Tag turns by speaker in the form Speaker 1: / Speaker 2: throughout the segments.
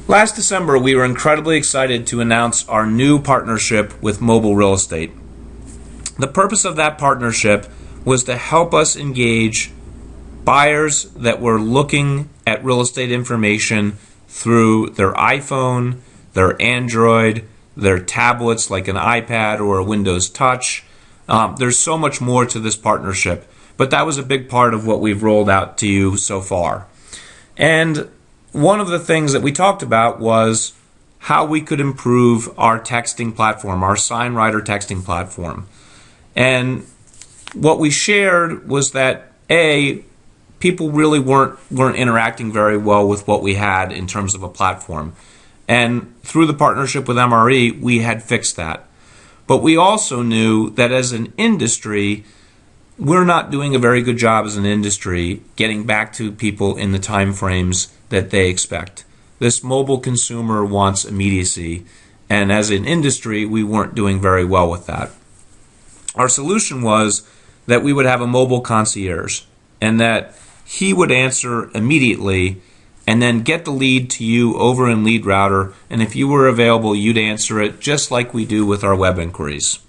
Speaker 1: Last December, we were incredibly excited to announce our new partnership with Mobile Real Estate. The purpose of that partnership was to help us engage buyers that were looking at real estate information through their iPhone, their Android, their tablets like an iPad or a Windows Touch. There's so much more to this partnership, but that was a big part of what we've rolled out to you so far. And one of the things that we talked about was how we could improve our texting platform, our SignWriter texting platform. And what we shared was that, A, people really weren't interacting very well with what we had in terms of a platform. And through the partnership with MRE, we had fixed that. But we also knew that as an industry, we're not doing a very good job as an industry getting back to people in the time frames that they expect. This mobile consumer wants immediacy, and as an industry, we weren't doing very well with that. Our solution was that we would have a mobile concierge, and that he would answer immediately and then get the lead to you over in Lead Router, and if you were available, you'd answer it just like we do with our web inquiries.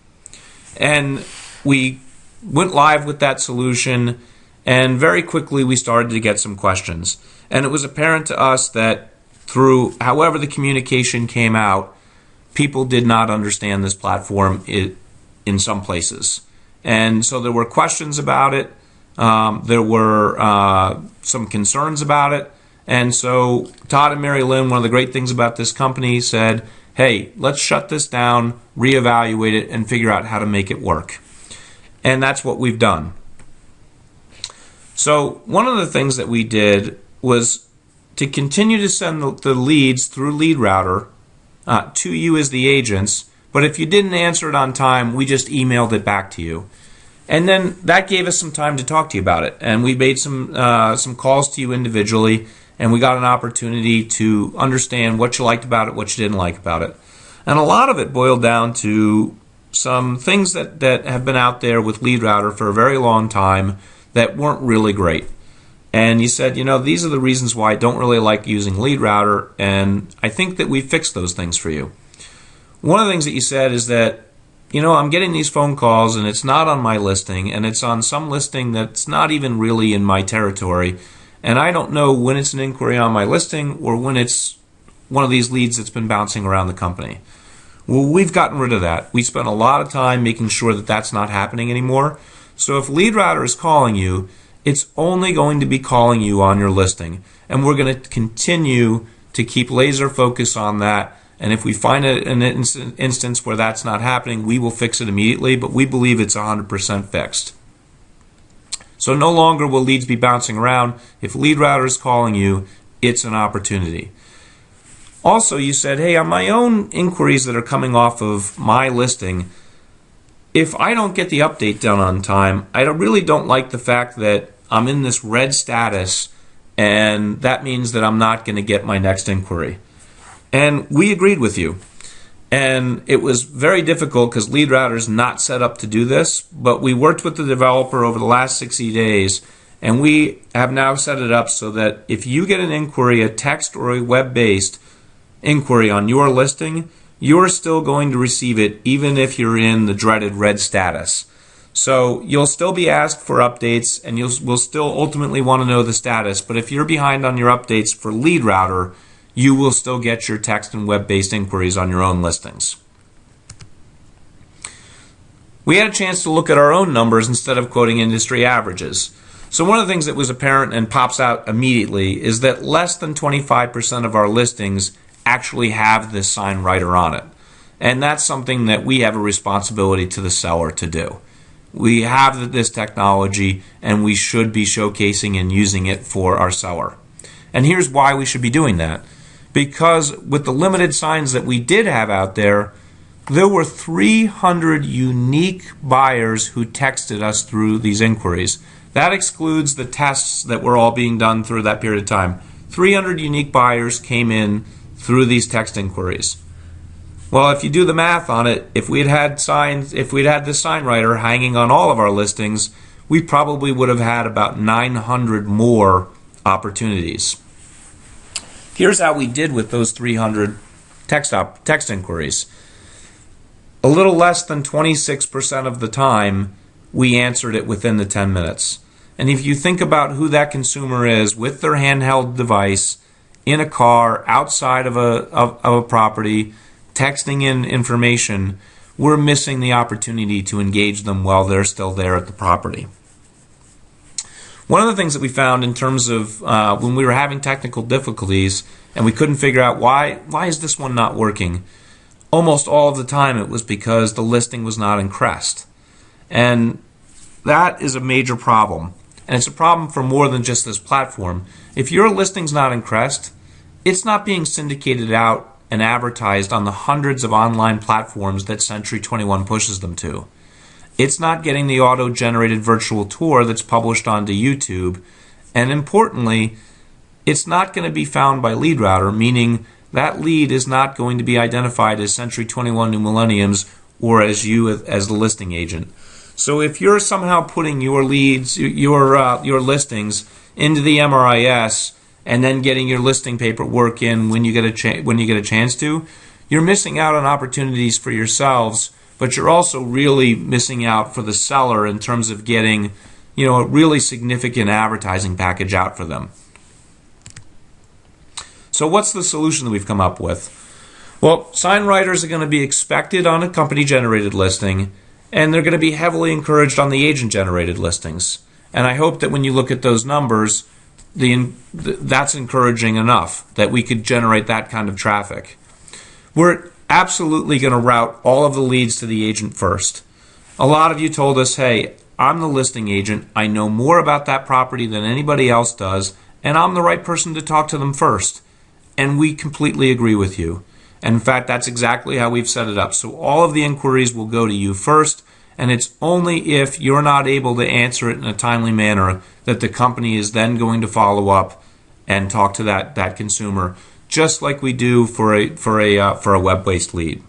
Speaker 1: And we went live with that solution, and very quickly we started to get some questions. And it was apparent to us that through however the communication came out, people did not understand this platform in some places. And so there were questions about it. There were some concerns about it. And so Todd and Mary Lynn, one of the great things about this company, said, hey, let's shut this down, reevaluate it, and figure out how to make it work. And that's what we've done. So one of the things that we did was to continue to send the leads through Lead Router to you as the agents, but if you didn't answer it on time, we just emailed it back to you. And then that gave us some time to talk to you about it. And we made some calls to you individually, and we got an opportunity to understand what you liked about it, what you didn't like about it. And a lot of it boiled down to some things that have been out there with Lead Router for a very long time that weren't really great. And you said, these are the reasons why I don't really like using Lead Router, and I think that we fixed those things for you. One of the things that you said is that, I'm getting these phone calls and it's not on my listing, and it's on some listing that's not even really in my territory, and I don't know when it's an inquiry on my listing or when it's one of these leads that's been bouncing around the company. Well, we've gotten rid of that. We spent a lot of time making sure that that's not happening anymore. So if Lead Router is calling you, it's only going to be calling you on your listing. And we're going to continue to keep laser focus on that. And if we find an instance where that's not happening, we will fix it immediately, but we believe it's 100% fixed. So no longer will leads be bouncing around. If Lead Router is calling you, it's an opportunity. Also, you said, hey, on my own inquiries that are coming off of my listing, if I don't get the update done on time, I really don't like the fact that I'm in this red status, and that means that I'm not going to get my next inquiry. And we agreed with you. And it was very difficult because Lead Router is not set up to do this, but we worked with the developer over the last 60 days, and we have now set it up so that if you get an inquiry, a text or a web-based inquiry on your listing, you're still going to receive it even if you're in the dreaded red status. So you'll still be asked for updates, and we'll still ultimately want to know the status, but if you're behind on your updates for Lead Router, you will still get your text and web-based inquiries on your own listings. We had a chance to look at our own numbers instead of quoting industry averages. So one of the things that was apparent and pops out immediately is that less than 25% of our listings actually have this SignWriter on it. And that's something that we have a responsibility to the seller to do. We have this technology, and we should be showcasing and using it for our seller. And here's why we should be doing that. Because with the limited signs that we did have out there, there were 300 unique buyers who texted us through these inquiries. That excludes the tests that were all being done through that period of time. 300 unique buyers came in through these text inquiries. Well, if you do the math on it, if we'd had this SignWriter hanging on all of our listings, we probably would have had about 900 more opportunities. Here's how we did with those 300 text inquiries. A little less than 26% of the time, we answered it within the 10 minutes. And if you think about who that consumer is with their handheld device, in a car, outside of a property, texting in information, we're missing the opportunity to engage them while they're still there at the property. One of the things that we found in terms of when we were having technical difficulties and we couldn't figure out why is this one not working, almost all of the time it was because the listing was not in Crest. And that is a major problem. And it's a problem for more than just this platform. If your listing's not in Crest, it's not being syndicated out and advertised on the hundreds of online platforms that Century 21 pushes them to. It's not getting the auto-generated virtual tour that's published onto YouTube. And importantly, it's not going to be found by lead router, meaning that lead is not going to be identified as Century 21 New Millenniums or as you as the listing agent. So if you're somehow putting your leads, your listings into the MRIS and then getting your listing paperwork in when you get a chance to, you're missing out on opportunities for yourselves, but you're also really missing out for the seller in terms of getting, a really significant advertising package out for them. So what's the solution that we've come up with? Well, sign writers are going to be expected on a company-generated listing, and they're going to be heavily encouraged on the agent-generated listings. And I hope that when you look at those numbers, that's encouraging enough that we could generate that kind of traffic. We're absolutely going to route all of the leads to the agent first. A lot of you told us, hey, I'm the listing agent. I know more about that property than anybody else does, and I'm the right person to talk to them first. And we completely agree with you. And in fact, that's exactly how we've set it up. So all of the inquiries will go to you first, and it's only if you're not able to answer it in a timely manner that the company is then going to follow up and talk to that consumer, just like we do for a web-based lead.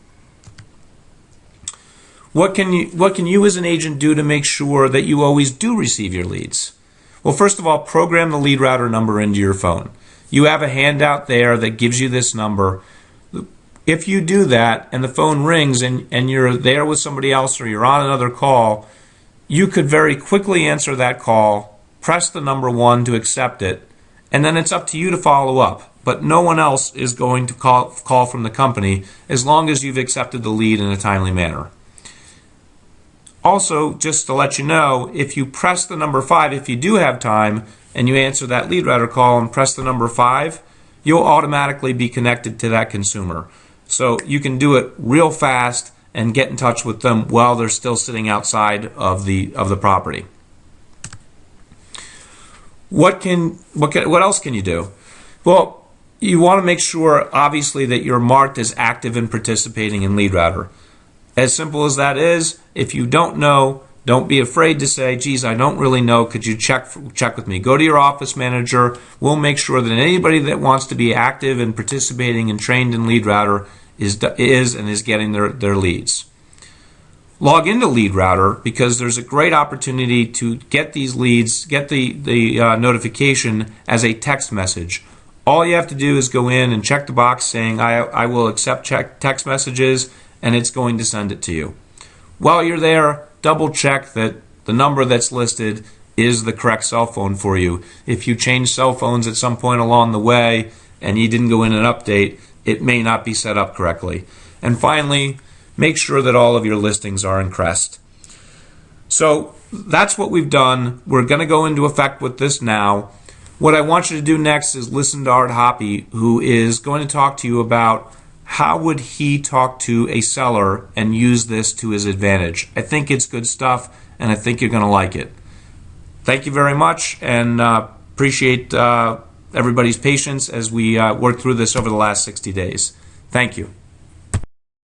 Speaker 1: What can you as an agent do to make sure that you always do receive your leads? Well, first of all, program the lead router number into your phone. You have a handout there that gives you this number. If you do that and the phone rings and you're there with somebody else or you're on another call, you could very quickly answer that call, press the number 1 to accept it, and then it's up to you to follow up. But no one else is going to call from the company as long as you've accepted the lead in a timely manner. Also, just to let you know, if you press the number 5, if you do have time, and you answer that lead router call and press the number 5, you'll automatically be connected to that consumer. So you can do it real fast and get in touch with them while they're still sitting outside of the property. What else can you do? Well, you want to make sure, obviously, that you're marked as active and participating in lead router. As simple as that is, if you don't know, don't be afraid to say, geez, I don't really know. Could you check with me? Go to your office manager. We'll make sure that anybody that wants to be active and participating and trained in lead router is getting their leads. Log into lead router because there's a great opportunity to get these leads, get the notification as a text message. All you have to do is go in and check the box saying, I will accept text messages, and it's going to send it to you. While you're there, double check that the number that's listed is the correct cell phone for you. If you change cell phones at some point along the way and you didn't go in and update, it may not be set up correctly. And finally, make sure that all of your listings are in Crest. So that's what we've done. We're going to go into effect with this now. What I want you to do next is listen to Art Hoppy, who is going to talk to you about how would he talk to a seller and use this to his advantage. I think it's good stuff, and I think you're going to like it. Thank you very much, and appreciate everybody's patience as we work through this over the last 60 days. Thank you.